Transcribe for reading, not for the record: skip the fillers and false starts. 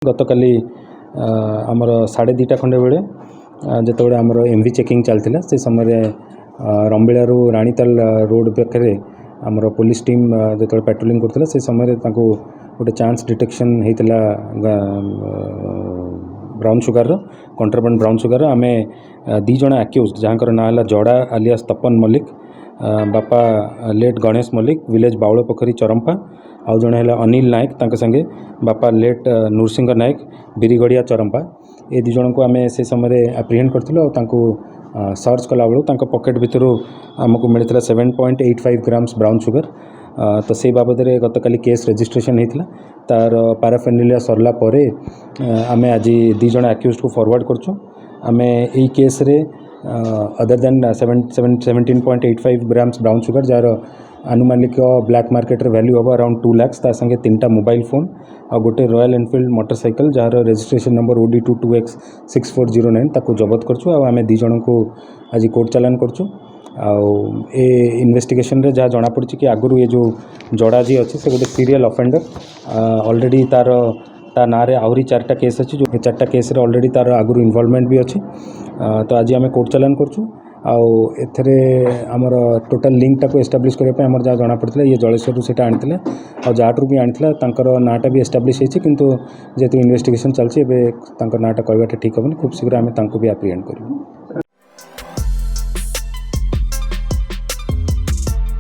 गतकाली आमर 2:30 खंडे बेले जिते आमर एमवी चेकिंग चलता से समय रंबिलू रानीताल रोड पाखे आमर पुलिस टीम जो पेट्रोलिंग करता से समय गोटे चांस डिटेक्शन होता ब्राउन सुगार कंट्राबांड ब्राउन सुगार आम 2 जन आक्यूज जहाँ ना है जड़ा आलियास तपन मल्लिक बापा लेट गणेश मल्लिक विलेज बाउल पोखरी चरंपा आउ जड़े है अनिल नायक तांके संगे बापा लेट नृसिंह नायक बिरीगढ़िया चरंपा ये 2 जन को आम से समय एप्रिहेंड करूँ सर्च कला बेलू पॉकेट भितर आमको मिलता 7.85 ग्राम्स ब्राउन सुगर तो से बाबद गतकाली केस रजिस्ट्रेशन होता तार पैराफेर्नालिया सरला आम आज 2 जन आक्यूज को फॉरवर्ड करछुं आम यही केस रे other than 17.85 grams brown sugar जार आनुमानिक ब्लैक मार्केट वैल्यू हम अराउंड 2 लाख संगे 3टा मोबाइल फोन आ गोटे रॉयल एनफील्ड मोटरसाइकिल जार रजिस्ट्रेशन नंबर OD 22X6409 ताको जबत करछु आम 2 जन को आज कोर्ट चालान करछु ए इन्वेस्टिगेशन रे जहाँ जना पड़ी कि आगु ये जो जड़ा जी अच्छे से गोटे सीरियल ऑफेंडर ऑलरेडी तार ना रे आहरी 4टा केस अच्छी जो 4टा केस रे ऑलरेडी तार आगु इन्वॉल्वमेंट भी अच्छी तो आज आम कोर्ट चालान करछु एथरे आमर टोटल लिंक टाको एस्टाब्लिश करने आमर जहाँ जना पड़ता ये जलेश्वर से आनी और जाटू भी आनी नाटा भी एस्टाब्लिश होती किंतु जेहेतु इन्वेस्टिगेशन चलती नाटा कहवाटा ठीक हेनी खूब शीघ्र आम भी एप्रिहेंड करूँ।